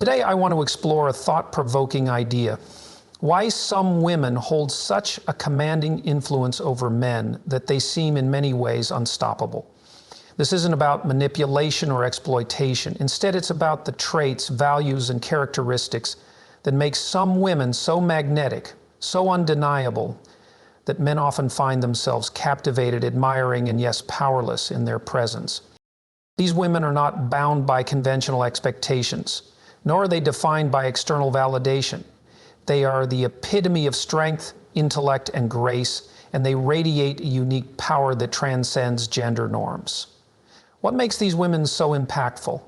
Today I want to explore a thought-provoking idea. Why some women hold such a commanding influence over men that they seem in many ways unstoppable. This isn't about manipulation or exploitation. Instead, it's about the traits, values, and characteristics that make some women so magnetic, so undeniable, that men often find themselves captivated, admiring, and yes, powerless in their presence. These women are not bound by conventional expectations, nor are they defined by external validation. They are the epitome of strength, intellect, and grace, and they radiate a unique power that transcends gender norms. What makes these women so impactful?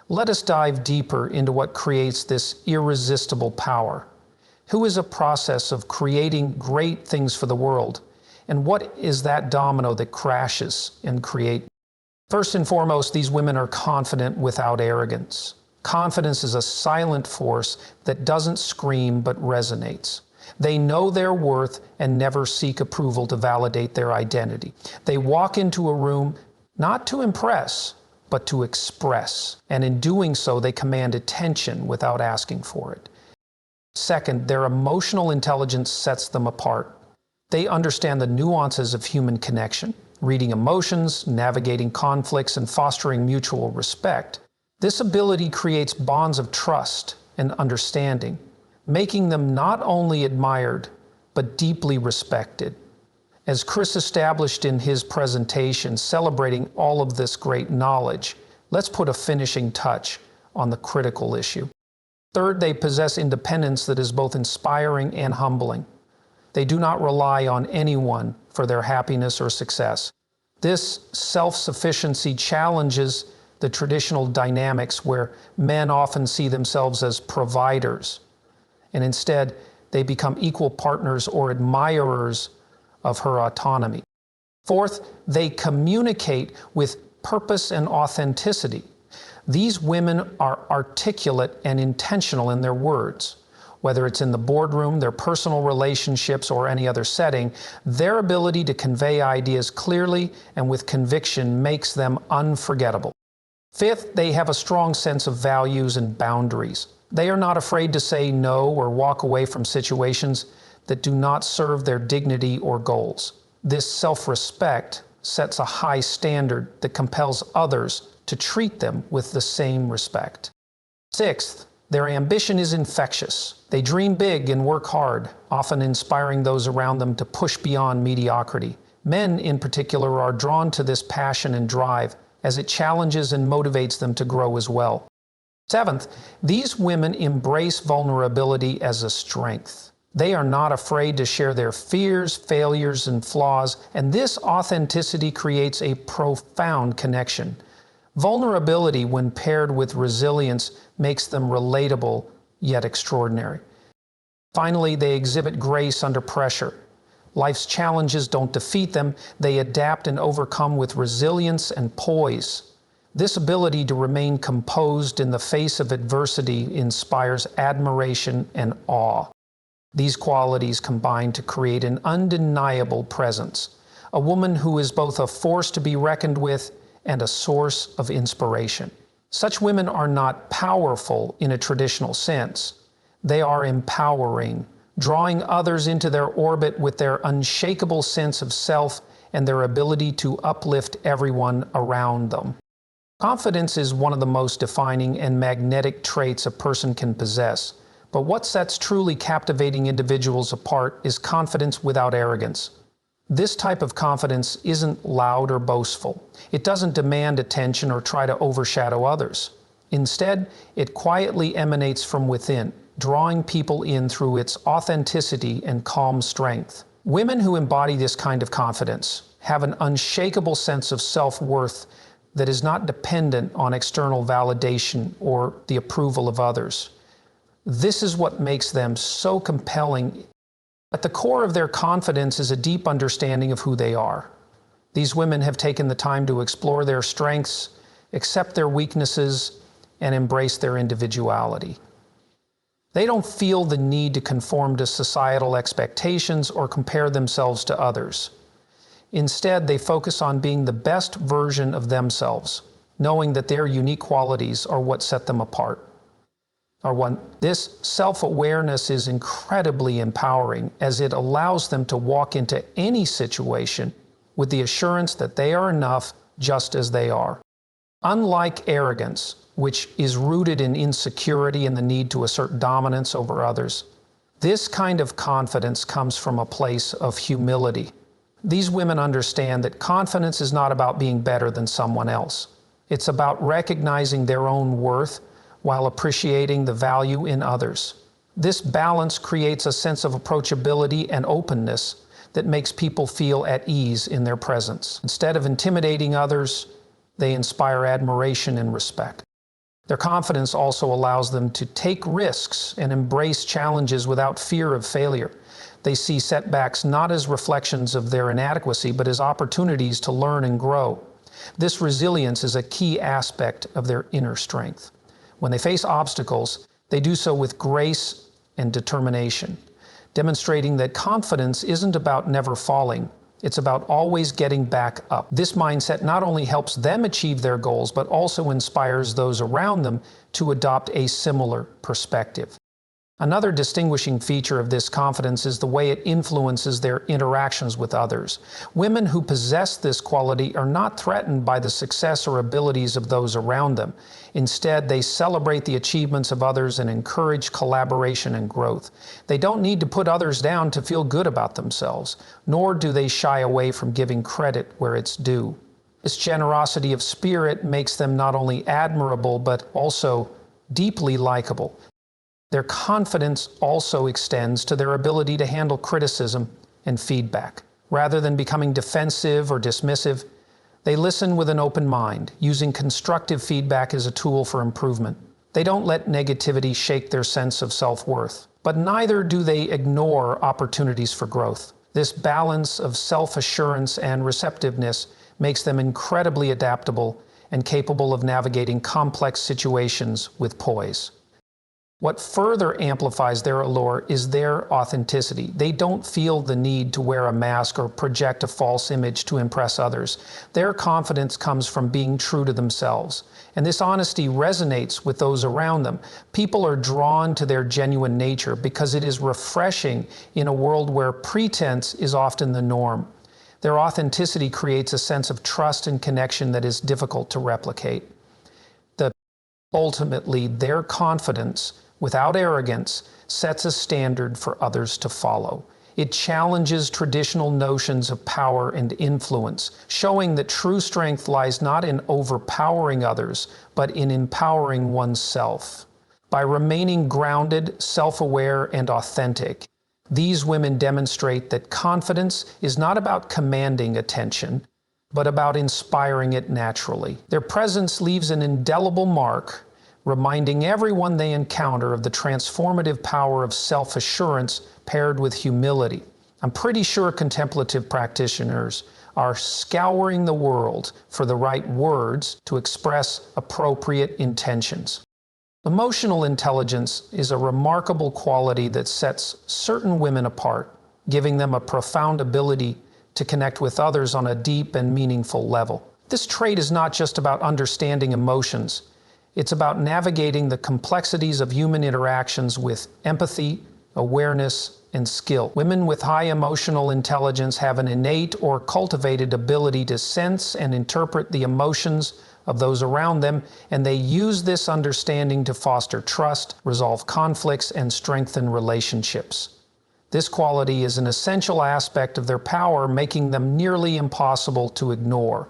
Let us dive deeper into what creates this irresistible power. Who is a process of creating great things for the world? And what is that domino that crashes and creates? First and foremost, these women are confident without arrogance. Confidence is a silent force that doesn't scream but resonates. They know their worth and never seek approval to validate their identity. They walk into a room not to impress, but to express. And in doing so, they command attention without asking for it. Second, their emotional intelligence sets them apart. They understand the nuances of human connection, reading emotions, navigating conflicts, and fostering mutual respect. This ability creates bonds of trust and understanding, making them not only admired, but deeply respected. As Chris established in his presentation, celebrating all of this great knowledge, let's put a finishing touch on the critical issue. Third, they possess independence that is both inspiring and humbling. They do not rely on anyone for their happiness or success. This self-sufficiency challenges the traditional dynamics where men often see themselves as providers, and instead they become equal partners or admirers of her autonomy. Fourth, they communicate with purpose and authenticity. These women are articulate and intentional in their words. Whether it's in the boardroom, their personal relationships, or any other setting, their ability to convey ideas clearly and with conviction makes them unforgettable. Fifth, they have a strong sense of values and boundaries. They are not afraid to say no or walk away from situations that do not serve their dignity or goals. This self-respect sets a high standard that compels others to treat them with the same respect. Sixth, their ambition is infectious. They dream big and work hard, often inspiring those around them to push beyond mediocrity. Men, in particular, are drawn to this passion and drive, as it challenges and motivates them to grow as well. Seventh, these women embrace vulnerability as a strength. They are not afraid to share their fears, failures, and flaws, and this authenticity creates a profound connection. Vulnerability, when paired with resilience, makes them relatable yet extraordinary. Finally, they exhibit grace under pressure. Life's challenges don't defeat them, they adapt and overcome with resilience and poise. This ability to remain composed in the face of adversity inspires admiration and awe. These qualities combine to create an undeniable presence, a woman who is both a force to be reckoned with and a source of inspiration. Such women are not powerful in a traditional sense. They are empowering, drawing others into their orbit with their unshakable sense of self and their ability to uplift everyone around them. Confidence is one of the most defining and magnetic traits a person can possess. But what sets truly captivating individuals apart is confidence without arrogance. This type of confidence isn't loud or boastful. It doesn't demand attention or try to overshadow others. Instead, it quietly emanates from within, drawing people in through its authenticity and calm strength. Women who embody this kind of confidence have an unshakable sense of self-worth that is not dependent on external validation or the approval of others. This is what makes them so compelling. At the core of their confidence is a deep understanding of who they are. These women have taken the time to explore their strengths, accept their weaknesses, and embrace their individuality. They don't feel the need to conform to societal expectations or compare themselves to others. Instead, they focus on being the best version of themselves, knowing that their unique qualities are what set them apart. This self-awareness is incredibly empowering as it allows them to walk into any situation with the assurance that they are enough just as they are. Unlike arrogance, which is rooted in insecurity and the need to assert dominance over others, this kind of confidence comes from a place of humility. These women understand that confidence is not about being better than someone else. It's about recognizing their own worth while appreciating the value in others. This balance creates a sense of approachability and openness that makes people feel at ease in their presence. Instead of intimidating others, they inspire admiration and respect. Their confidence also allows them to take risks and embrace challenges without fear of failure. They see setbacks not as reflections of their inadequacy, but as opportunities to learn and grow. This resilience is a key aspect of their inner strength. When they face obstacles, they do so with grace and determination, demonstrating that confidence isn't about never falling. It's about always getting back up. This mindset not only helps them achieve their goals, but also inspires those around them to adopt a similar perspective. Another distinguishing feature of this confidence is the way it influences their interactions with others. Women who possess this quality are not threatened by the success or abilities of those around them. Instead, they celebrate the achievements of others and encourage collaboration and growth. They don't need to put others down to feel good about themselves, nor do they shy away from giving credit where it's due. This generosity of spirit makes them not only admirable, but also deeply likable. Their confidence also extends to their ability to handle criticism and feedback. Rather than becoming defensive or dismissive, they listen with an open mind, using constructive feedback as a tool for improvement. They don't let negativity shake their sense of self-worth, but neither do they ignore opportunities for growth. This balance of self-assurance and receptiveness makes them incredibly adaptable and capable of navigating complex situations with poise. What further amplifies their allure is their authenticity. They don't feel the need to wear a mask or project a false image to impress others. Their confidence comes from being true to themselves, and this honesty resonates with those around them. People are drawn to their genuine nature because it is refreshing in a world where pretense is often the norm. Their authenticity creates a sense of trust and connection that is difficult to replicate. Ultimately, their confidence, without arrogance, sets a standard for others to follow. It challenges traditional notions of power and influence, showing that true strength lies not in overpowering others, but in empowering oneself. By remaining grounded, self-aware, and authentic, these women demonstrate that confidence is not about commanding attention, but about inspiring it naturally. Their presence leaves an indelible mark, reminding everyone they encounter of the transformative power of self-assurance paired with humility. I'm pretty sure contemplative practitioners are scouring the world for the right words to express appropriate intentions. Emotional intelligence is a remarkable quality that sets certain women apart, giving them a profound ability to connect with others on a deep and meaningful level. This trait is not just about understanding emotions. It's about navigating the complexities of human interactions with empathy, awareness, and skill. Women with high emotional intelligence have an innate or cultivated ability to sense and interpret the emotions of those around them, and they use this understanding to foster trust, resolve conflicts, and strengthen relationships. This quality is an essential aspect of their power, making them nearly impossible to ignore.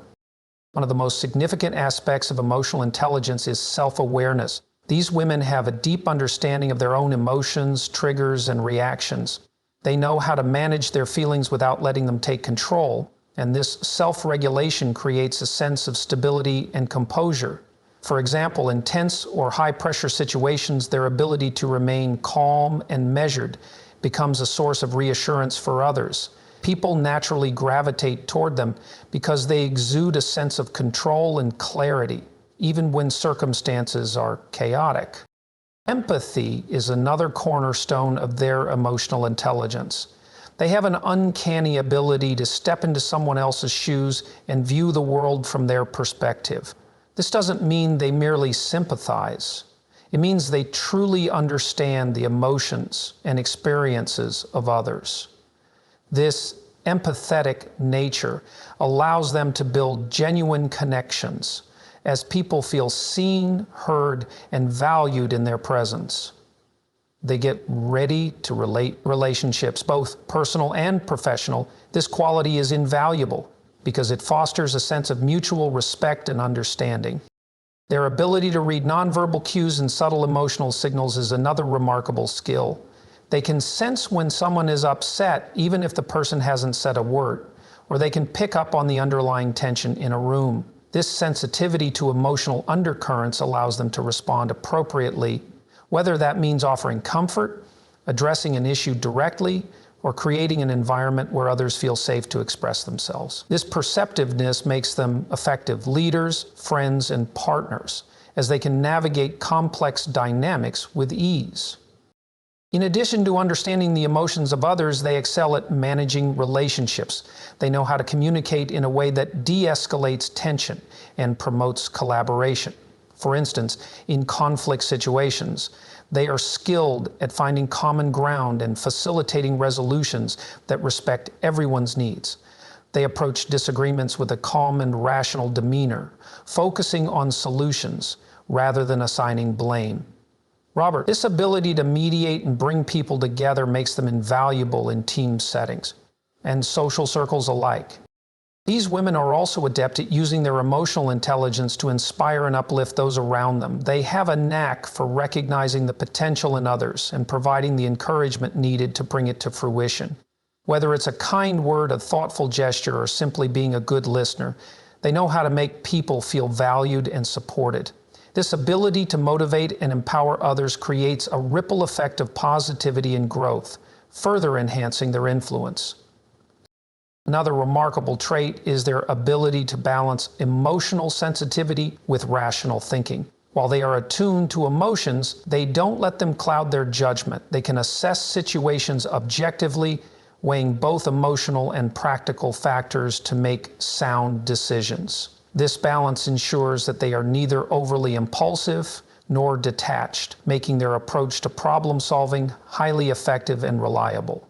One of the most significant aspects of emotional intelligence is self-awareness. These women have a deep understanding of their own emotions, triggers, and reactions. They know how to manage their feelings without letting them take control, and this self-regulation creates a sense of stability and composure. For example, in tense or high-pressure situations, their ability to remain calm and measured becomes a source of reassurance for others. People naturally gravitate toward them because they exude a sense of control and clarity, even when circumstances are chaotic. Empathy is another cornerstone of their emotional intelligence. They have an uncanny ability to step into someone else's shoes and view the world from their perspective. This doesn't mean they merely sympathize. It means they truly understand the emotions and experiences of others. This empathetic nature allows them to build genuine connections as people feel seen, heard, and valued in their presence. They get ready to relate relationships, both personal and professional. This quality is invaluable because it fosters a sense of mutual respect and understanding. Their ability to read nonverbal cues and subtle emotional signals is another remarkable skill. They can sense when someone is upset, even if the person hasn't said a word, or they can pick up on the underlying tension in a room. This sensitivity to emotional undercurrents allows them to respond appropriately, whether that means offering comfort, addressing an issue directly, or creating an environment where others feel safe to express themselves. This perceptiveness makes them effective leaders, friends, and partners, as they can navigate complex dynamics with ease. In addition to understanding the emotions of others, they excel at managing relationships. They know how to communicate in a way that de-escalates tension and promotes collaboration. For instance, in conflict situations, they are skilled at finding common ground and facilitating resolutions that respect everyone's needs. They approach disagreements with a calm and rational demeanor, focusing on solutions rather than assigning blame. Robert, this ability to mediate and bring people together makes them invaluable in team settings and social circles alike. These women are also adept at using their emotional intelligence to inspire and uplift those around them. They have a knack for recognizing the potential in others and providing the encouragement needed to bring it to fruition. Whether it's a kind word, a thoughtful gesture, or simply being a good listener, they know how to make people feel valued and supported. This ability to motivate and empower others creates a ripple effect of positivity and growth, further enhancing their influence. Another remarkable trait is their ability to balance emotional sensitivity with rational thinking. While they are attuned to emotions, they don't let them cloud their judgment. They can assess situations objectively, weighing both emotional and practical factors to make sound decisions. This balance ensures that they are neither overly impulsive nor detached, making their approach to problem solving highly effective and reliable.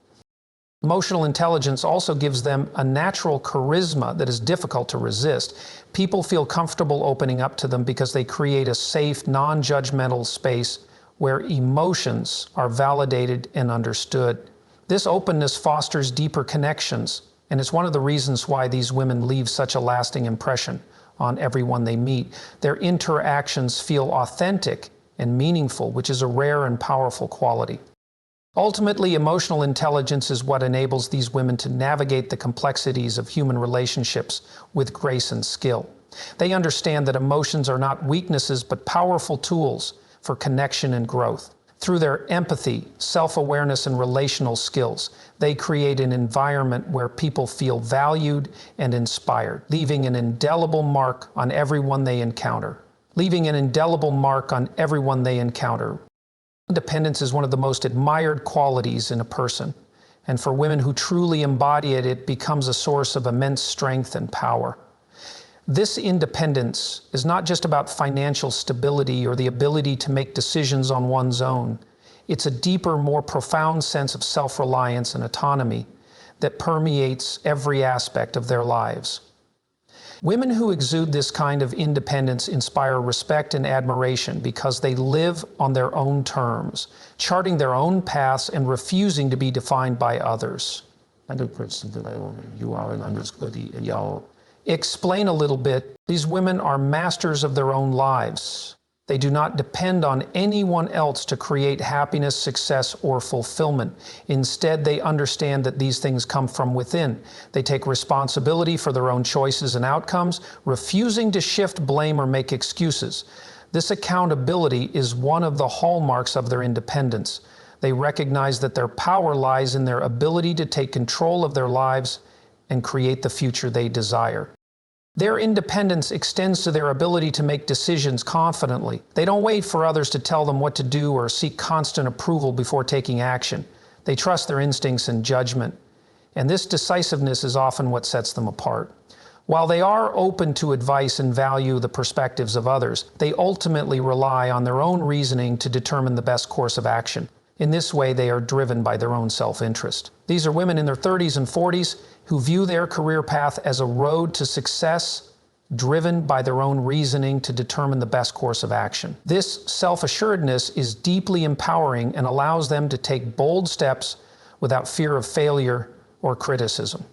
Emotional intelligence also gives them a natural charisma that is difficult to resist. People feel comfortable opening up to them because they create a safe, non-judgmental space where emotions are validated and understood. This openness fosters deeper connections, and it's one of the reasons why these women leave such a lasting impression on everyone they meet. Their interactions feel authentic and meaningful, which is a rare and powerful quality. Ultimately, emotional intelligence is what enables these women to navigate the complexities of human relationships with grace and skill. They understand that emotions are not weaknesses, but powerful tools for connection and growth. Through their empathy, self-awareness, and relational skills, they create an environment where people feel valued and inspired, leaving an indelible mark on everyone they encounter. Independence is one of the most admired qualities in a person, and for women who truly embody it, it becomes a source of immense strength and power. This independence is not just about financial stability or the ability to make decisions on one's own. It's a deeper, more profound sense of self-reliance and autonomy that permeates every aspect of their lives. Women who exude this kind of independence inspire respect and admiration because they live on their own terms, charting their own paths and refusing to be defined by others. Explain a little bit. These women are masters of their own lives. They do not depend on anyone else to create happiness, success, or fulfillment. Instead, they understand that these things come from within. They take responsibility for their own choices and outcomes, refusing to shift blame or make excuses. This accountability is one of the hallmarks of their independence. They recognize that their power lies in their ability to take control of their lives and create the future they desire. Their independence extends to their ability to make decisions confidently. They don't wait for others to tell them what to do or seek constant approval before taking action. They trust their instincts and judgment, and this decisiveness is often what sets them apart. While they are open to advice and value the perspectives of others, they ultimately rely on their own reasoning to determine the best course of action. In this way, they are driven by their own self-interest. These are women in their 30s and 40s who view their career path as a road to success, driven by their own reasoning to determine the best course of action. This self-assuredness is deeply empowering and allows them to take bold steps without fear of failure or criticism.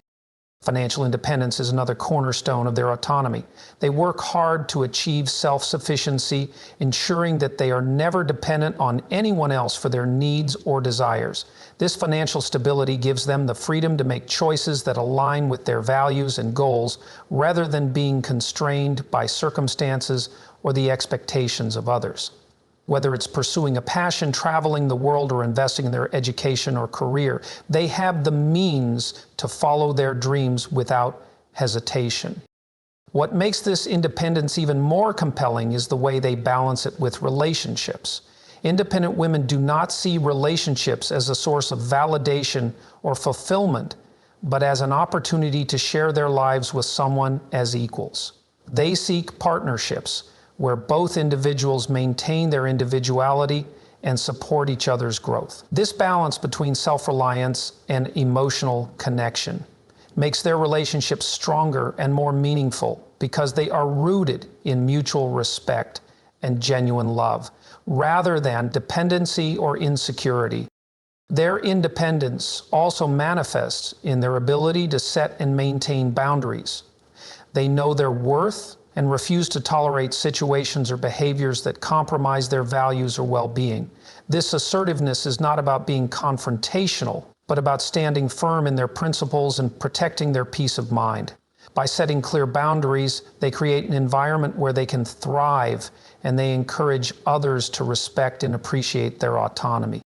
Financial independence is another cornerstone of their autonomy. They work hard to achieve self-sufficiency, ensuring that they are never dependent on anyone else for their needs or desires. This financial stability gives them the freedom to make choices that align with their values and goals, rather than being constrained by circumstances or the expectations of others. Whether it's pursuing a passion, traveling the world, or investing in their education or career, they have the means to follow their dreams without hesitation. What makes this independence even more compelling is the way they balance it with relationships. Independent women do not see relationships as a source of validation or fulfillment, but as an opportunity to share their lives with someone as equals. They seek partnerships where both individuals maintain their individuality and support each other's growth. This balance between self-reliance and emotional connection makes their relationships stronger and more meaningful because they are rooted in mutual respect and genuine love, rather than dependency or insecurity. Their independence also manifests in their ability to set and maintain boundaries. They know their worth and refuse to tolerate situations or behaviors that compromise their values or well-being. This assertiveness is not about being confrontational, but about standing firm in their principles and protecting their peace of mind. By setting clear boundaries, they create an environment where they can thrive, and they encourage others to respect and appreciate their autonomy.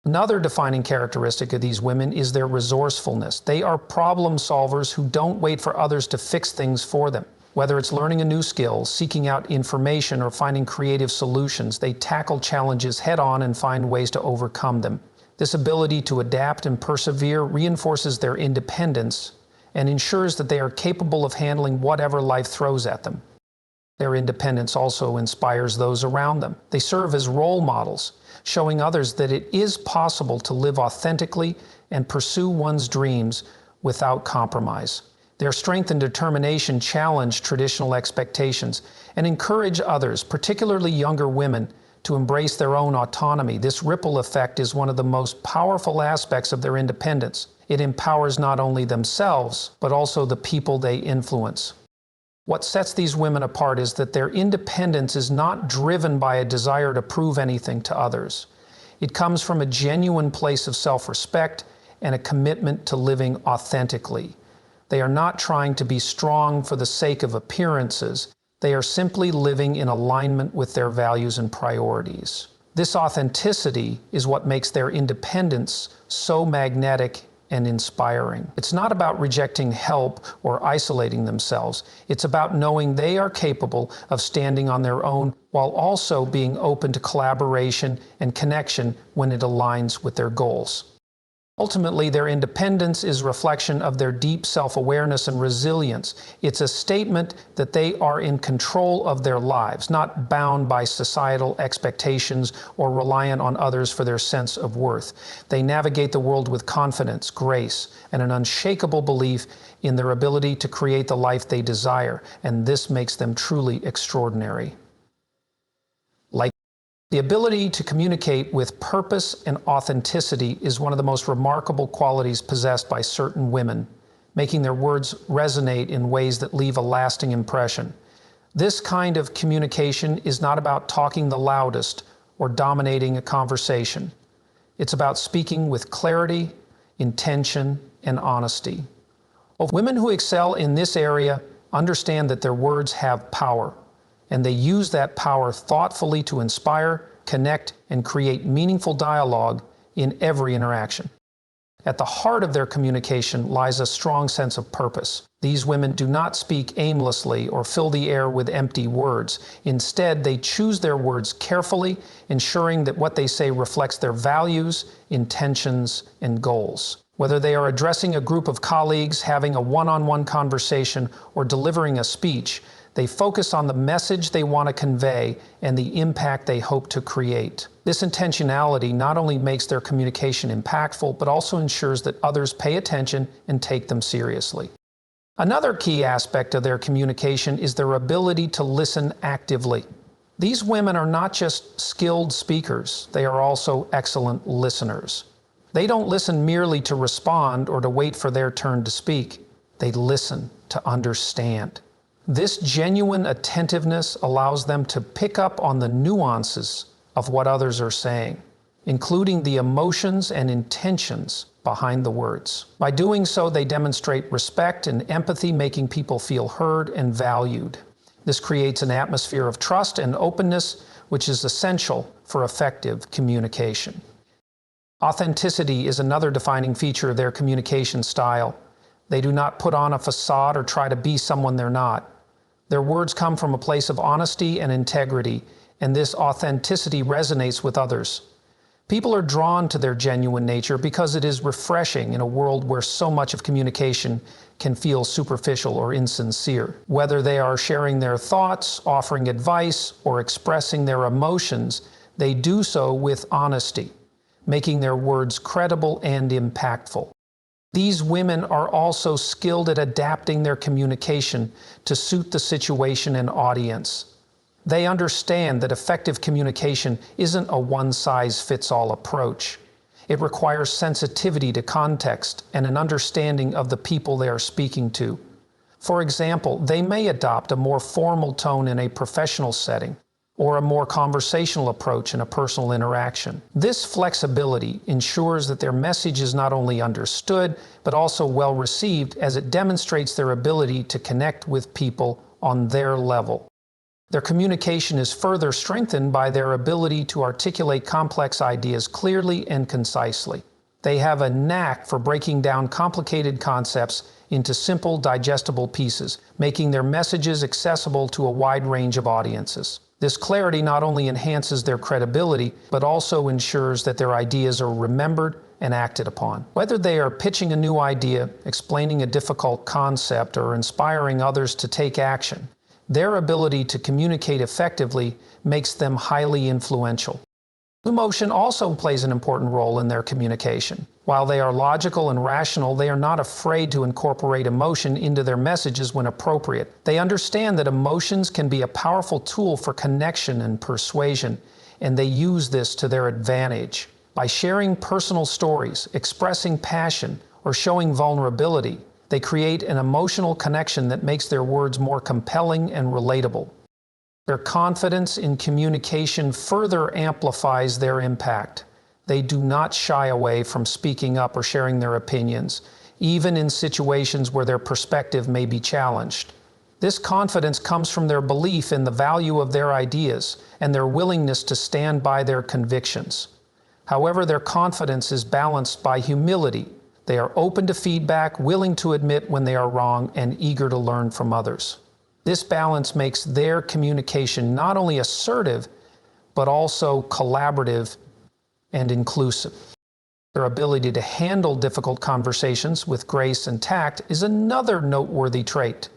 Another defining characteristic of these women is their resourcefulness. They are problem solvers who don't wait for others to fix things for them. Whether it's learning a new skill, seeking out information, or finding creative solutions, they tackle challenges head-on and find ways to overcome them. This ability to adapt and persevere reinforces their independence and ensures that they are capable of handling whatever life throws at them. Their independence also inspires those around them. They serve as role models, showing others that it is possible to live authentically and pursue one's dreams without compromise. Their strength and determination challenge traditional expectations and encourage others, particularly younger women, to embrace their own autonomy. This ripple effect is one of the most powerful aspects of their independence. It empowers not only themselves, but also the people they influence. What sets these women apart is that their independence is not driven by a desire to prove anything to others. It comes from a genuine place of self-respect and a commitment to living authentically. They are not trying to be strong for the sake of appearances. They are simply living in alignment with their values and priorities. This authenticity is what makes their independence so magnetic and inspiring. It's not about rejecting help or isolating themselves. It's about knowing they are capable of standing on their own while also being open to collaboration and connection when it aligns with their goals. Ultimately, their independence is a reflection of their deep self-awareness and resilience. It's a statement that they are in control of their lives, not bound by societal expectations or reliant on others for their sense of worth. They navigate the world with confidence, grace, and an unshakable belief in their ability to create the life they desire, and this makes them truly extraordinary. The ability to communicate with purpose and authenticity is one of the most remarkable qualities possessed by certain women, making their words resonate in ways that leave a lasting impression. This kind of communication is not about talking the loudest or dominating a conversation. It's about speaking with clarity, intention, and honesty. Women who excel in this area understand that their words have power, and they use that power thoughtfully to inspire, connect, and create meaningful dialogue in every interaction. At the heart of their communication lies a strong sense of purpose. These women do not speak aimlessly or fill the air with empty words. Instead, they choose their words carefully, ensuring that what they say reflects their values, intentions, and goals. Whether they are addressing a group of colleagues, having a one-on-one conversation, or delivering a speech, they focus on the message they want to convey and the impact they hope to create. This intentionality not only makes their communication impactful, but also ensures that others pay attention and take them seriously. Another key aspect of their communication is their ability to listen actively. These women are not just skilled speakers, they are also excellent listeners. They don't listen merely to respond or to wait for their turn to speak. They listen to understand. This genuine attentiveness allows them to pick up on the nuances of what others are saying, including the emotions and intentions behind the words. By doing so, they demonstrate respect and empathy, making people feel heard and valued. This creates an atmosphere of trust and openness, which is essential for effective communication. Authenticity is another defining feature of their communication style. They do not put on a facade or try to be someone they're not. Their words come from a place of honesty and integrity, and this authenticity resonates with others. People are drawn to their genuine nature because it is refreshing in a world where so much of communication can feel superficial or insincere. Whether they are sharing their thoughts, offering advice, or expressing their emotions, they do so with honesty, making their words credible and impactful. These women are also skilled at adapting their communication to suit the situation and audience. They understand that effective communication isn't a one-size-fits-all approach. It requires sensitivity to context and an understanding of the people they are speaking to. For example, they may adopt a more formal tone in a professional setting, or a more conversational approach in a personal interaction. This flexibility ensures that their message is not only understood, but also well received, as it demonstrates their ability to connect with people on their level. Their communication is further strengthened by their ability to articulate complex ideas clearly and concisely. They have a knack for breaking down complicated concepts into simple, digestible pieces, making their messages accessible to a wide range of audiences. This clarity not only enhances their credibility, but also ensures that their ideas are remembered and acted upon. Whether they are pitching a new idea, explaining a difficult concept, or inspiring others to take action, their ability to communicate effectively makes them highly influential. Emotion also plays an important role in their communication. While they are logical and rational, they are not afraid to incorporate emotion into their messages when appropriate. They understand that emotions can be a powerful tool for connection and persuasion, and they use this to their advantage. By sharing personal stories, expressing passion, or showing vulnerability, they create an emotional connection that makes their words more compelling and relatable. Their confidence in communication further amplifies their impact. They do not shy away from speaking up or sharing their opinions, even in situations where their perspective may be challenged. This confidence comes from their belief in the value of their ideas and their willingness to stand by their convictions. However, their confidence is balanced by humility. They are open to feedback, willing to admit when they are wrong, and eager to learn from others. This balance makes their communication not only assertive, but also collaborative and inclusive. Their ability to handle difficult conversations with grace and tact is another noteworthy trait.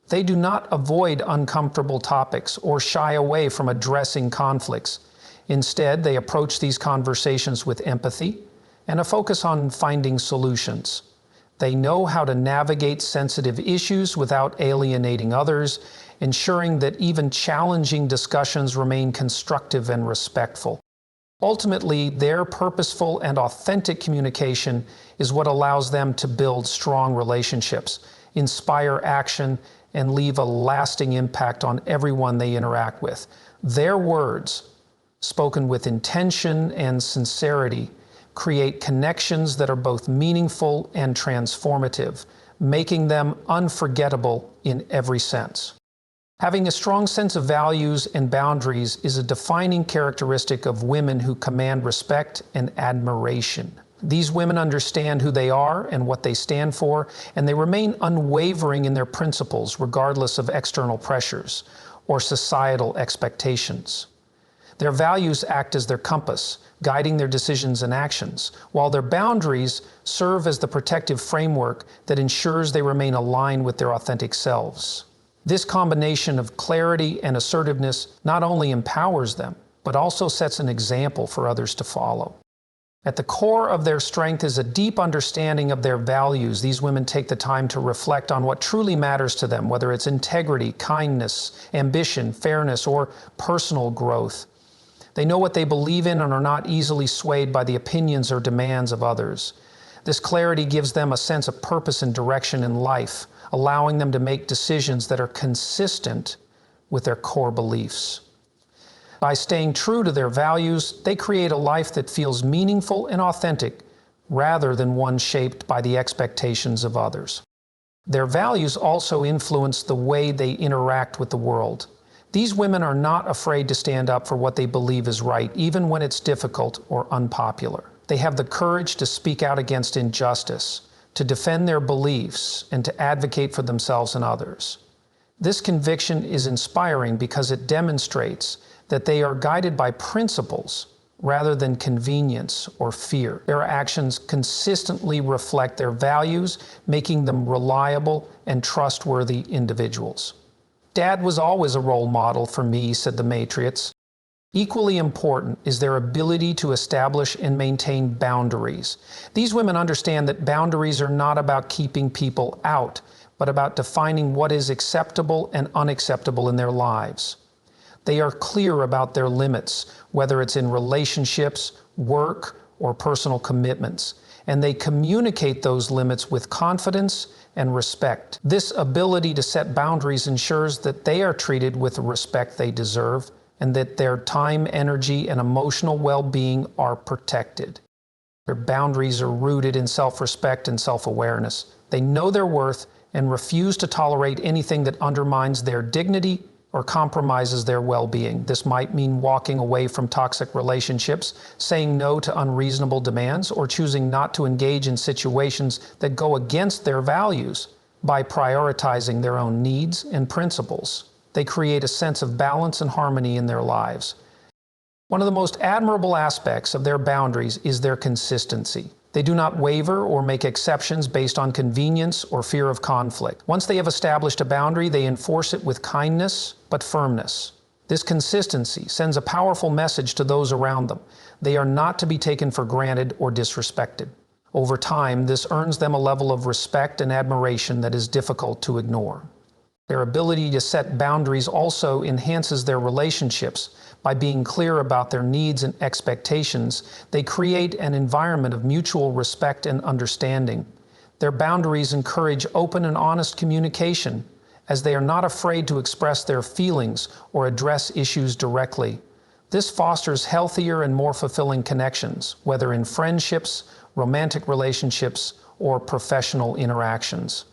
They do not avoid uncomfortable topics or shy away from addressing conflicts. Instead, they approach these conversations with empathy and a focus on finding solutions. They know how to navigate sensitive issues without alienating others, ensuring that even challenging discussions remain constructive and respectful. Ultimately, their purposeful and authentic communication is what allows them to build strong relationships, inspire action, and leave a lasting impact on everyone they interact with. Their words, spoken with intention and sincerity, create connections that are both meaningful and transformative, making them unforgettable in every sense. Having a strong sense of values and boundaries is a defining characteristic of women who command respect and admiration. These women understand who they are and what they stand for, and they remain unwavering in their principles regardless of external pressures or societal expectations. Their values act as their compass, guiding their decisions and actions, while their boundaries serve as the protective framework that ensures they remain aligned with their authentic selves. This combination of clarity and assertiveness not only empowers them, but also sets an example for others to follow. At the core of their strength is a deep understanding of their values. These women take the time to reflect on what truly matters to them, whether it's integrity, kindness, ambition, fairness, or personal growth. They know what they believe in and are not easily swayed by the opinions or demands of others. This clarity gives them a sense of purpose and direction in life, allowing them to make decisions that are consistent with their core beliefs. By staying true to their values, they create a life that feels meaningful and authentic, rather than one shaped by the expectations of others. Their values also influence the way they interact with the world. These women are not afraid to stand up for what they believe is right, even when it's difficult or unpopular. They have the courage to speak out against injustice, to defend their beliefs, and to advocate for themselves and others. This conviction is inspiring because it demonstrates that they are guided by principles rather than convenience or fear. Their actions consistently reflect their values, making them reliable and trustworthy individuals. "Dad was always a role model for me," said the matriarchs. Equally important is their ability to establish and maintain boundaries. These women understand that boundaries are not about keeping people out, but about defining what is acceptable and unacceptable in their lives. They are clear about their limits, whether it's in relationships, work, or personal commitments, and they communicate those limits with confidence and respect. This ability to set boundaries ensures that they are treated with the respect they deserve and that their time, energy, and emotional well-being are protected. Their boundaries are rooted in self-respect and self-awareness. They know their worth and refuse to tolerate anything that undermines their dignity or compromises their well-being. This might mean walking away from toxic relationships, saying no to unreasonable demands, or choosing not to engage in situations that go against their values. By prioritizing their own needs and principles, they create a sense of balance and harmony in their lives. One of the most admirable aspects of their boundaries is their consistency. They do not waver or make exceptions based on convenience or fear of conflict. Once they have established a boundary, they enforce it with kindness but firmness. This consistency sends a powerful message to those around them. They are not to be taken for granted or disrespected. Over time, this earns them a level of respect and admiration that is difficult to ignore. Their ability to set boundaries also enhances their relationships. By being clear about their needs and expectations, they create an environment of mutual respect and understanding. Their boundaries encourage open and honest communication, as they are not afraid to express their feelings or address issues directly. This fosters healthier and more fulfilling connections, whether in friendships, romantic relationships, or professional interactions.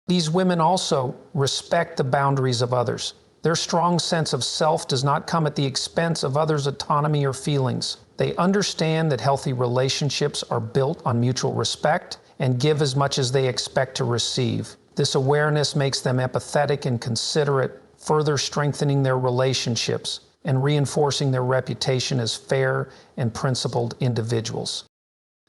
These women also respect the boundaries of others. Their strong sense of self does not come at the expense of others' autonomy or feelings. They understand that healthy relationships are built on mutual respect and give as much as they expect to receive. This awareness makes them empathetic and considerate, further strengthening their relationships and reinforcing their reputation as fair and principled individuals.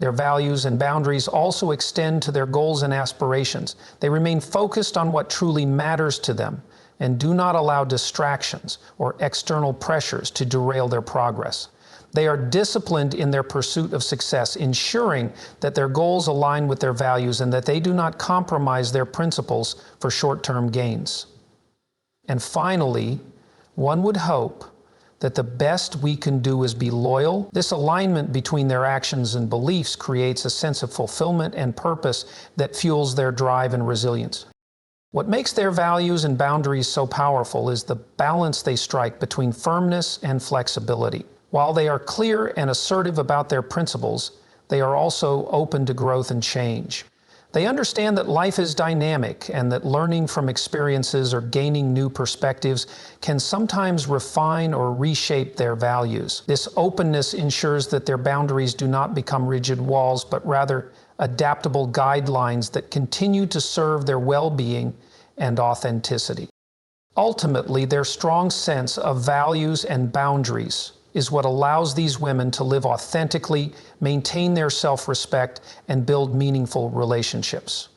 Their values and boundaries also extend to their goals and aspirations. They remain focused on what truly matters to them and do not allow distractions or external pressures to derail their progress. They are disciplined in their pursuit of success, ensuring that their goals align with their values and that they do not compromise their principles for short-term gains. And finally, one would hope that the best we can do is be loyal. This alignment between their actions and beliefs creates a sense of fulfillment and purpose that fuels their drive and resilience. What makes their values and boundaries so powerful is the balance they strike between firmness and flexibility. While they are clear and assertive about their principles, they are also open to growth and change. They understand that life is dynamic and that learning from experiences or gaining new perspectives can sometimes refine or reshape their values. This openness ensures that their boundaries do not become rigid walls, but rather adaptable guidelines that continue to serve their well-being and authenticity. Ultimately, their strong sense of values and boundaries is what allows these women to live authentically, maintain their self-respect, and build meaningful relationships.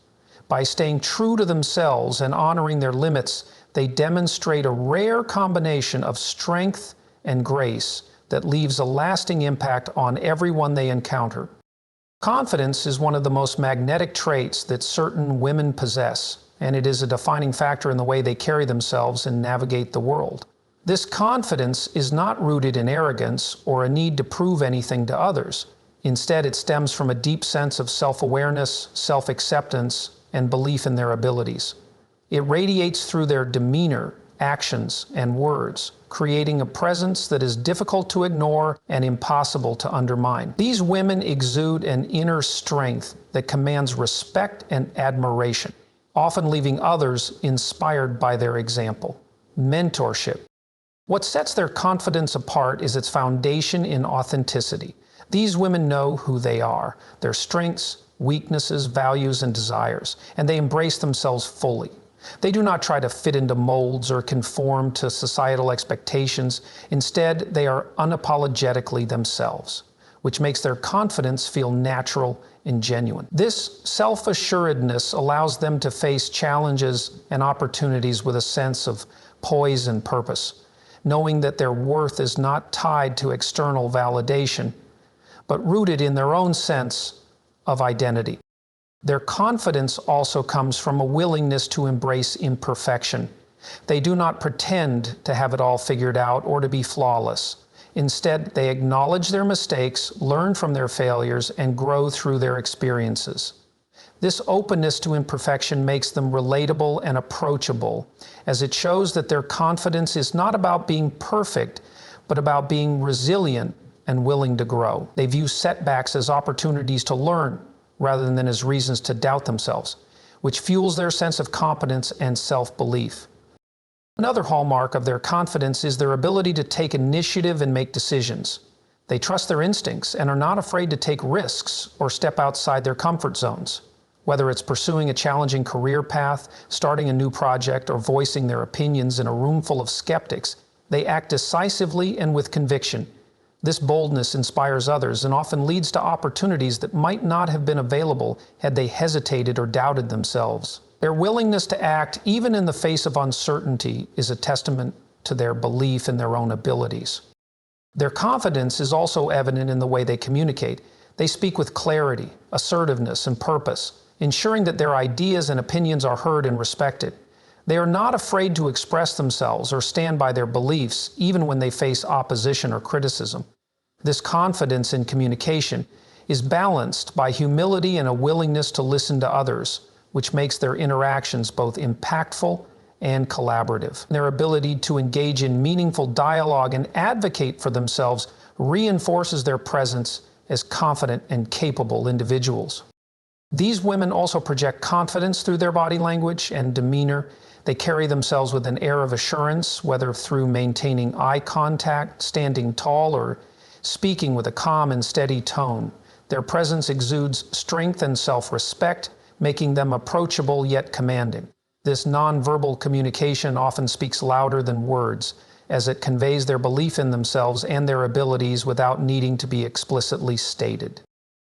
By staying true to themselves and honoring their limits, they demonstrate a rare combination of strength and grace that leaves a lasting impact on everyone they encounter. Confidence is one of the most magnetic traits that certain women possess, and it is a defining factor in the way they carry themselves and navigate the world. This confidence is not rooted in arrogance or a need to prove anything to others. Instead, it stems from a deep sense of self-awareness, self-acceptance, and belief in their abilities. It radiates through their demeanor, actions, and words, creating a presence that is difficult to ignore and impossible to undermine. These women exude an inner strength that commands respect and admiration, often leaving others inspired by their example. Mentorship. What sets their confidence apart is its foundation in authenticity. These women know who they are, their strengths, weaknesses, values, and desires, and they embrace themselves fully. They do not try to fit into molds or conform to societal expectations. Instead, they are unapologetically themselves, which makes their confidence feel natural and genuine. This self-assuredness allows them to face challenges and opportunities with a sense of poise and purpose, knowing that their worth is not tied to external validation, but rooted in their own sense of identity. Their confidence also comes from a willingness to embrace imperfection. They do not pretend to have it all figured out or to be flawless. Instead, they acknowledge their mistakes, learn from their failures, and grow through their experiences. This openness to imperfection makes them relatable and approachable, as it shows that their confidence is not about being perfect, but about being resilient and willing to grow. They view setbacks as opportunities to learn, rather than as reasons to doubt themselves, which fuels their sense of competence and self-belief. Another hallmark of their confidence is their ability to take initiative and make decisions. They trust their instincts and are not afraid to take risks or step outside their comfort zones. Whether it's pursuing a challenging career path, starting a new project, or voicing their opinions in a room full of skeptics, they act decisively and with conviction. This boldness inspires others and often leads to opportunities that might not have been available had they hesitated or doubted themselves. Their willingness to act, even in the face of uncertainty, is a testament to their belief in their own abilities. Their confidence is also evident in the way they communicate. They speak with clarity, assertiveness, and purpose, ensuring that their ideas and opinions are heard and respected. They are not afraid to express themselves or stand by their beliefs, even when they face opposition or criticism. This confidence in communication is balanced by humility and a willingness to listen to others, which makes their interactions both impactful and collaborative. Their ability to engage in meaningful dialogue and advocate for themselves reinforces their presence as confident and capable individuals. These women also project confidence through their body language and demeanor. They carry themselves with an air of assurance, whether through maintaining eye contact, standing tall, or speaking with a calm and steady tone. Their presence exudes strength and self-respect, making them approachable yet commanding. This nonverbal communication often speaks louder than words, as it conveys their belief in themselves and their abilities without needing to be explicitly stated.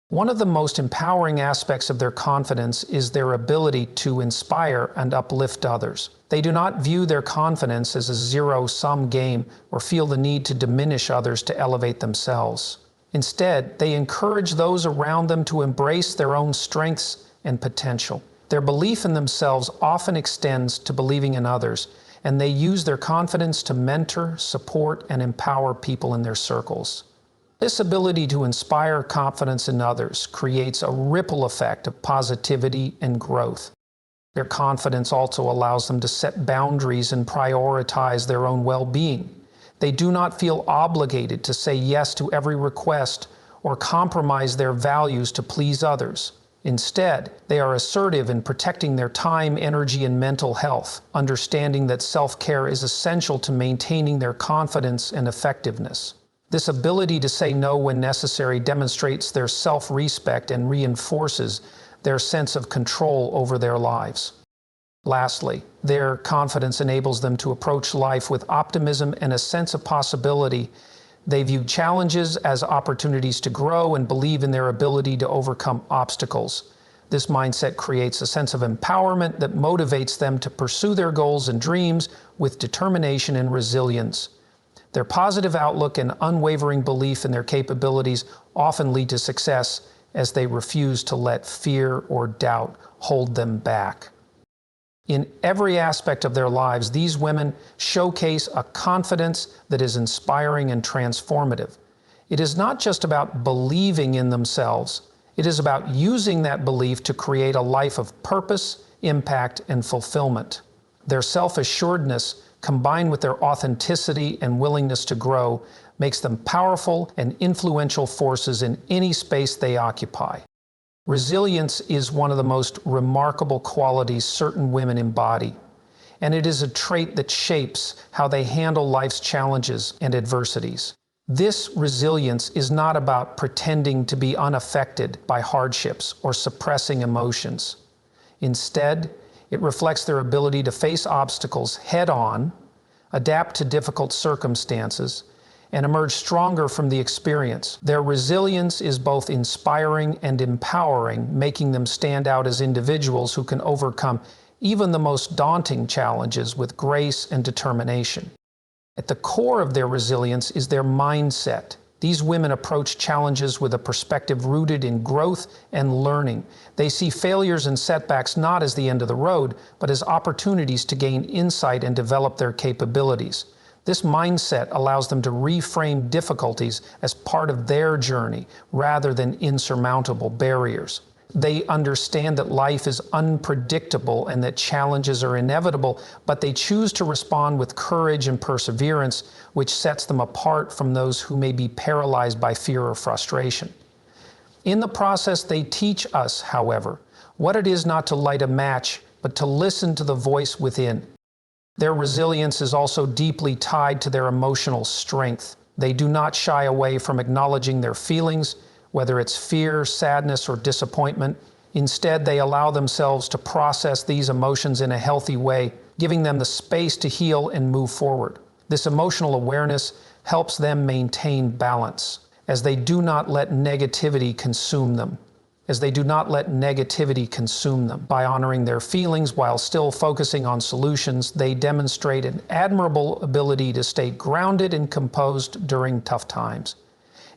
One of the most empowering aspects of their confidence is their ability to inspire and uplift others. They do not view their confidence as a zero-sum game or feel the need to diminish others to elevate themselves. Instead, they encourage those around them to embrace their own strengths and potential. Their belief in themselves often extends to believing in others, and they use their confidence to mentor, support, and empower people in their circles. This ability to inspire confidence in others creates a ripple effect of positivity and growth. Their confidence also allows them to set boundaries and prioritize their own well-being. They do not feel obligated to say yes to every request or compromise their values to please others. Instead, they are assertive in protecting their time, energy, and mental health, understanding that self-care is essential to maintaining their confidence and effectiveness. This ability to say no when necessary demonstrates their self-respect and reinforces their sense of control over their lives. Lastly, their confidence enables them to approach life with optimism and a sense of possibility. They view challenges as opportunities to grow and believe in their ability to overcome obstacles. This mindset creates a sense of empowerment that motivates them to pursue their goals and dreams with determination and resilience. Their positive outlook and unwavering belief in their capabilities often lead to success, as they refuse to let fear or doubt hold them back. In every aspect of their lives, these women showcase a confidence that is inspiring and transformative. It is not just about believing in themselves. It is about using that belief to create a life of purpose, impact, and fulfillment. Their self-assuredness, combined with their authenticity and willingness to grow, makes them powerful and influential forces in any space they occupy. Resilience is one of the most remarkable qualities certain women embody, and it is a trait that shapes how they handle life's challenges and adversities. This resilience is not about pretending to be unaffected by hardships or suppressing emotions. Instead, it reflects their ability to face obstacles head-on, adapt to difficult circumstances, and emerge stronger from the experience. Their resilience is both inspiring and empowering, making them stand out as individuals who can overcome even the most daunting challenges with grace and determination. At the core of their resilience is their mindset. These women approach challenges with a perspective rooted in growth and learning. They see failures and setbacks not as the end of the road, but as opportunities to gain insight and develop their capabilities. This mindset allows them to reframe difficulties as part of their journey rather than insurmountable barriers. They understand that life is unpredictable and that challenges are inevitable, but they choose to respond with courage and perseverance, which sets them apart from those who may be paralyzed by fear or frustration. In the process, they teach us, however, what it is not to light a match, but to listen to the voice within. Their resilience is also deeply tied to their emotional strength. They do not shy away from acknowledging their feelings, whether it's fear, sadness, or disappointment. Instead, they allow themselves to process these emotions in a healthy way, giving them the space to heal and move forward. This emotional awareness helps them maintain balance, as they do not let negativity consume them. By honoring their feelings while still focusing on solutions, they demonstrate an admirable ability to stay grounded and composed during tough times.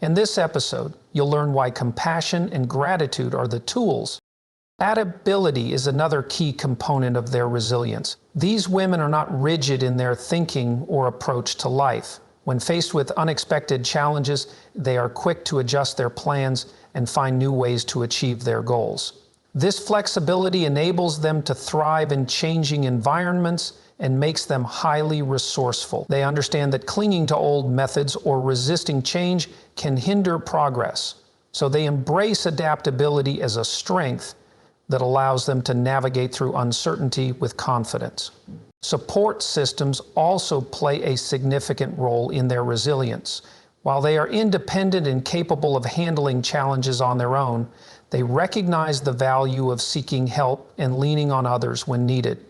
In this episode, you'll learn why compassion and gratitude are the tools. Adaptability is another key component of their resilience. These women are not rigid in their thinking or approach to life. When faced with unexpected challenges, they are quick to adjust their plans and find new ways to achieve their goals. This flexibility enables them to thrive in changing environments and makes them highly resourceful. They understand that clinging to old methods or resisting change can hinder progress, so they embrace adaptability as a strength that allows them to navigate through uncertainty with confidence. Support systems also play a significant role in their resilience. While they are independent and capable of handling challenges on their own, they recognize the value of seeking help and leaning on others when needed.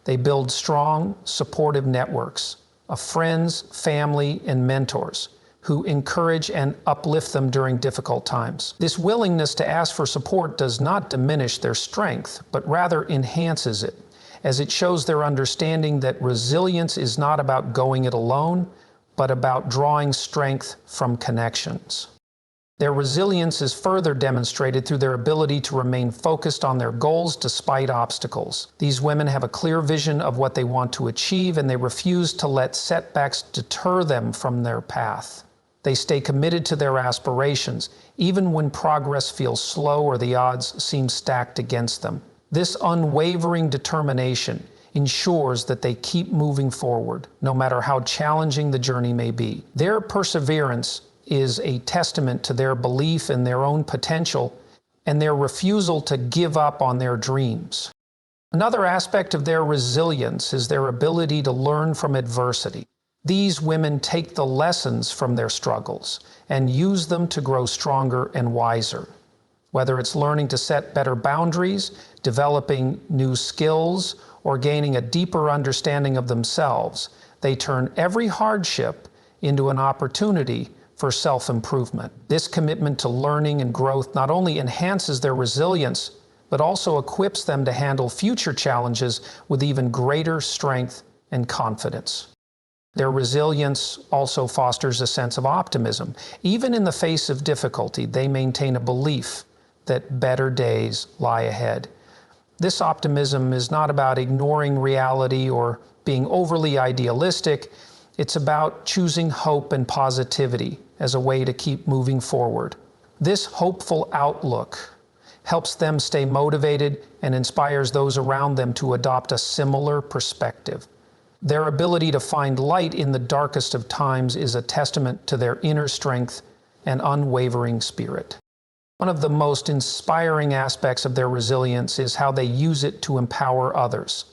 They build strong, supportive networks of friends, family, and mentors who encourage and uplift them during difficult times. This willingness to ask for support does not diminish their strength, but rather enhances it, as it shows their understanding that resilience is not about going it alone, but about drawing strength from connections. Their resilience is further demonstrated through their ability to remain focused on their goals despite obstacles. These women have a clear vision of what they want to achieve, and they refuse to let setbacks deter them from their path. They stay committed to their aspirations, even when progress feels slow or the odds seem stacked against them. This unwavering determination ensures that they keep moving forward, no matter how challenging the journey may be. Their perseverance is a testament to their belief in their own potential and their refusal to give up on their dreams. Another aspect of their resilience is their ability to learn from adversity. These women take the lessons from their struggles and use them to grow stronger and wiser. Whether it's learning to set better boundaries, developing new skills, or gaining a deeper understanding of themselves, they turn every hardship into an opportunity for self-improvement. This commitment to learning and growth not only enhances their resilience, but also equips them to handle future challenges with even greater strength and confidence. Their resilience also fosters a sense of optimism. Even in the face of difficulty, they maintain a belief that better days lie ahead. This optimism is not about ignoring reality or being overly idealistic. It's about choosing hope and positivity as a way to keep moving forward. This hopeful outlook helps them stay motivated and inspires those around them to adopt a similar perspective. Their ability to find light in the darkest of times is a testament to their inner strength and unwavering spirit. One of the most inspiring aspects of their resilience is how they use it to empower others.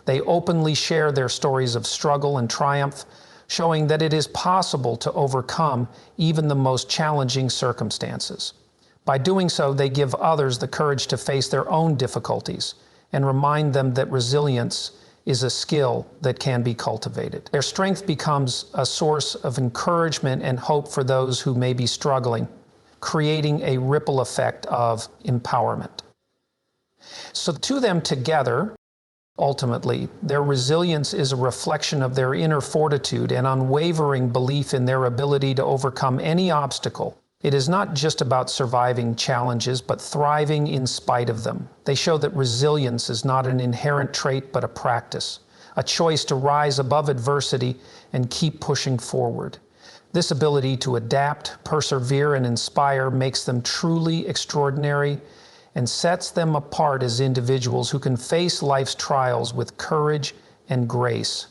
They openly share their stories of struggle and triumph, showing that it is possible to overcome even the most challenging circumstances. By doing so, they give others the courage to face their own difficulties and remind them that resilience is a skill that can be cultivated. Their strength becomes a source of encouragement and hope for those who may be struggling, creating a ripple effect of empowerment. So to them together, ultimately, their resilience is a reflection of their inner fortitude and unwavering belief in their ability to overcome any obstacle. It is not just about surviving challenges, but thriving in spite of them. They show that resilience is not an inherent trait, but a practice, a choice to rise above adversity and keep pushing forward. This ability to adapt, persevere, and inspire makes them truly extraordinary and sets them apart as individuals who can face life's trials with courage and grace.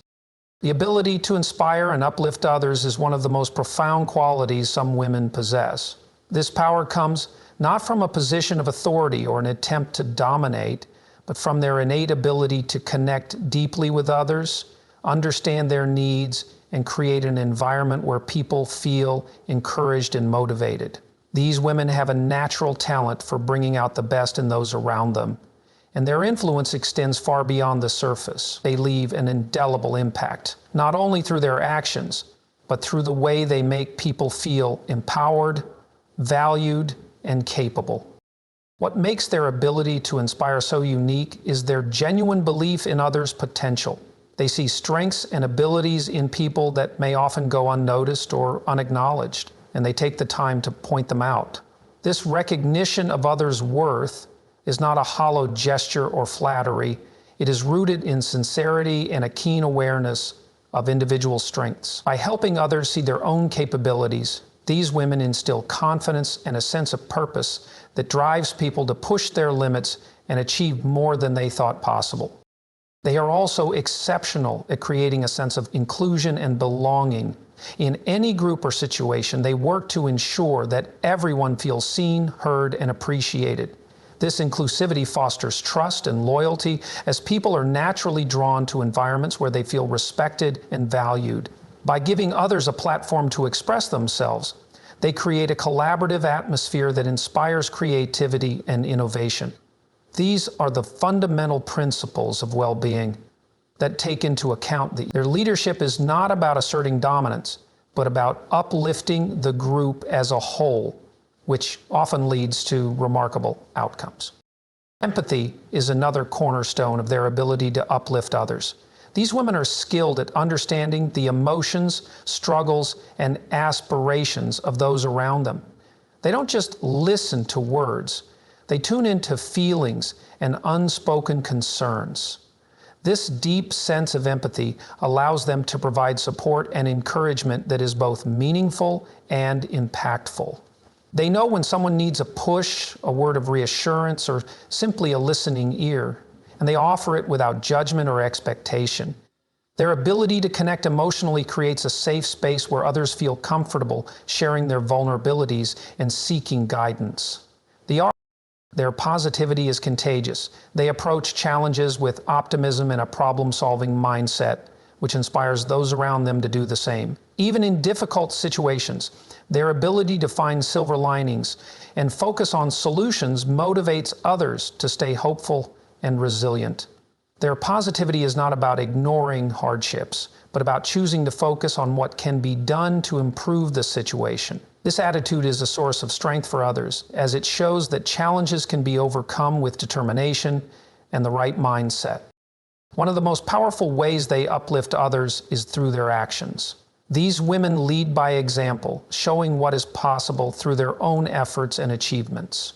The ability to inspire and uplift others is one of the most profound qualities some women possess. This power comes not from a position of authority or an attempt to dominate, but from their innate ability to connect deeply with others, understand their needs, and create an environment where people feel encouraged and motivated. These women have a natural talent for bringing out the best in those around them, and their influence extends far beyond the surface. They leave an indelible impact, not only through their actions, but through the way they make people feel empowered, valued, and capable. What makes their ability to inspire so unique is their genuine belief in others' potential. They see strengths and abilities in people that may often go unnoticed or unacknowledged, and they take the time to point them out. This recognition of others' worth is not a hollow gesture or flattery. It is rooted in sincerity and a keen awareness of individual strengths. By helping others see their own capabilities, these women instill confidence and a sense of purpose that drives people to push their limits and achieve more than they thought possible. They are also exceptional at creating a sense of inclusion and belonging. In any group or situation, they work to ensure that everyone feels seen, heard, and appreciated. This inclusivity fosters trust and loyalty, as people are naturally drawn to environments where they feel respected and valued. By giving others a platform to express themselves, they create a collaborative atmosphere that inspires creativity and innovation. These are the fundamental principles of well-being that take into account their leadership is not about asserting dominance, but about uplifting the group as a whole, which often leads to remarkable outcomes. Empathy is another cornerstone of their ability to uplift others. These women are skilled at understanding the emotions, struggles, and aspirations of those around them. They don't just listen to words. They tune into feelings and unspoken concerns. This deep sense of empathy allows them to provide support and encouragement that is both meaningful and impactful. They know when someone needs a push, a word of reassurance, or simply a listening ear, and they offer it without judgment or expectation. Their ability to connect emotionally creates a safe space where others feel comfortable sharing their vulnerabilities and seeking guidance. Their positivity is contagious. They approach challenges with optimism and a problem-solving mindset, which inspires those around them to do the same. Even in difficult situations, Their ability to find silver linings and focus on solutions motivates others to stay hopeful and resilient. Their positivity is not about ignoring hardships, but about choosing to focus on what can be done to improve the situation. This attitude is a source of strength for others, as it shows that challenges can be overcome with determination and the right mindset. One of the most powerful ways they uplift others is through their actions. These women lead by example, showing what is possible through their own efforts and achievements.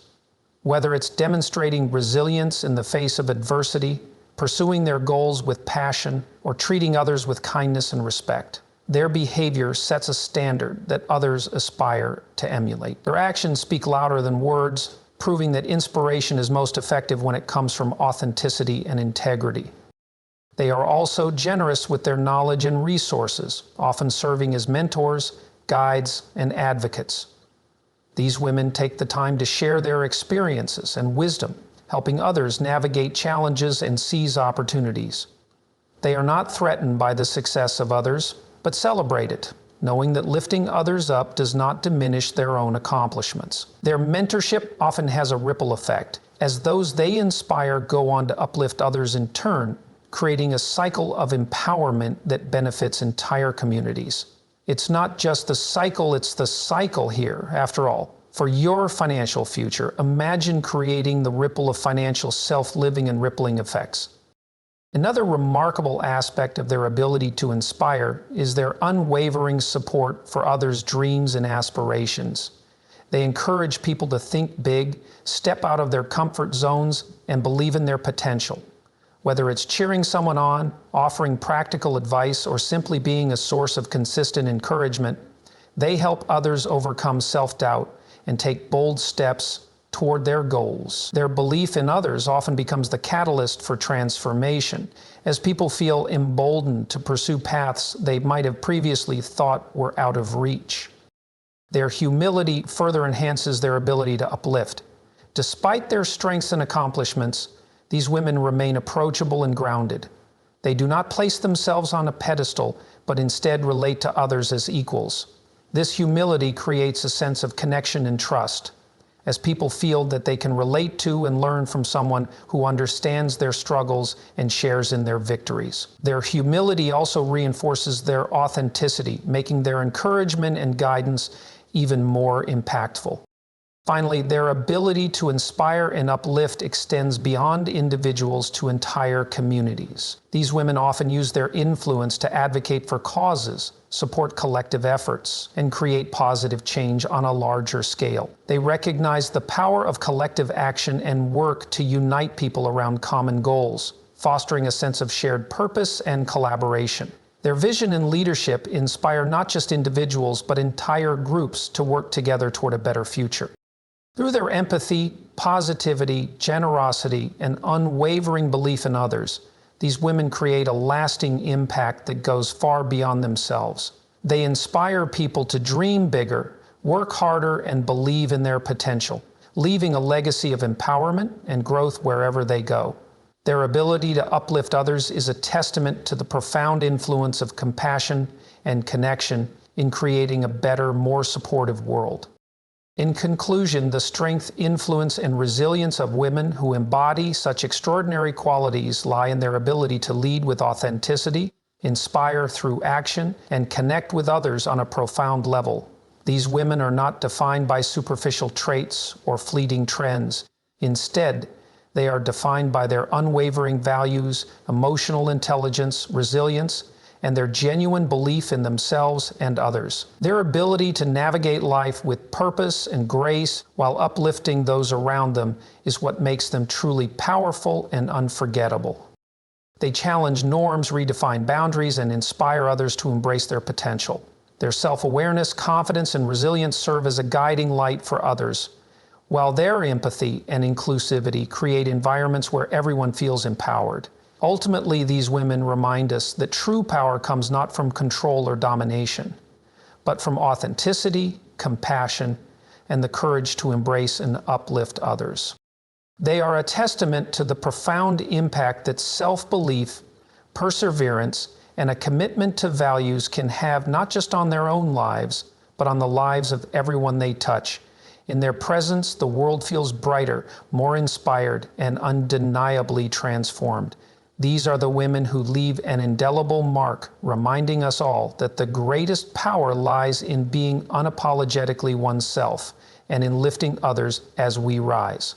Whether it's demonstrating resilience in the face of adversity, pursuing their goals with passion, or treating others with kindness and respect, their behavior sets a standard that others aspire to emulate. Their actions speak louder than words, proving that inspiration is most effective when it comes from authenticity and integrity. They are also generous with their knowledge and resources, often serving as mentors, guides, and advocates. These women take the time to share their experiences and wisdom, helping others navigate challenges and seize opportunities. They are not threatened by the success of others, but celebrate it, knowing that lifting others up does not diminish their own accomplishments. Their mentorship often has a ripple effect, as those they inspire go on to uplift others in turn, creating a cycle of empowerment that benefits entire communities. It's not just the cycle, it's the cycle here, after all. For your financial future, imagine creating the ripple of financial self-living and rippling effects. Another remarkable aspect of their ability to inspire is their unwavering support for others' dreams and aspirations. They encourage people to think big, step out of their comfort zones, and believe in their potential. Whether it's cheering someone on, offering practical advice, or simply being a source of consistent encouragement, they help others overcome self-doubt and take bold steps toward their goals. Their belief in others often becomes the catalyst for transformation, as people feel emboldened to pursue paths they might have previously thought were out of reach. Their humility further enhances their ability to uplift. Despite their strengths and accomplishments, these women remain approachable and grounded. They do not place themselves on a pedestal, but instead relate to others as equals. This humility creates a sense of connection and trust, as people feel that they can relate to and learn from someone who understands their struggles and shares in their victories. Their humility also reinforces their authenticity, making their encouragement and guidance even more impactful. Finally, their ability to inspire and uplift extends beyond individuals to entire communities. These women often use their influence to advocate for causes, support collective efforts, and create positive change on a larger scale. They recognize the power of collective action and work to unite people around common goals, fostering a sense of shared purpose and collaboration. Their vision and leadership inspire not just individuals, but entire groups to work together toward a better future. Through their empathy, positivity, generosity, and unwavering belief in others, these women create a lasting impact that goes far beyond themselves. They inspire people to dream bigger, work harder, and believe in their potential, leaving a legacy of empowerment and growth wherever they go. Their ability to uplift others is a testament to the profound influence of compassion and connection in creating a better, more supportive world. In conclusion, the strength, influence, and resilience of women who embody such extraordinary qualities lie in their ability to lead with authenticity, inspire through action, and connect with others on a profound level. These women are not defined by superficial traits or fleeting trends. Instead, they are defined by their unwavering values, emotional intelligence, resilience, and their genuine belief in themselves and others. Their ability to navigate life with purpose and grace while uplifting those around them is what makes them truly powerful and unforgettable. They challenge norms, redefine boundaries, and inspire others to embrace their potential. Their self-awareness, confidence, and resilience serve as a guiding light for others, while their empathy and inclusivity create environments where everyone feels empowered. Ultimately, these women remind us that true power comes not from control or domination, but from authenticity, compassion, and the courage to embrace and uplift others. They are a testament to the profound impact that self-belief, perseverance, and a commitment to values can have not just on their own lives, but on the lives of everyone they touch. In their presence, the world feels brighter, more inspired, and undeniably transformed. These are the women who leave an indelible mark, reminding us all that the greatest power lies in being unapologetically oneself and in lifting others as we rise.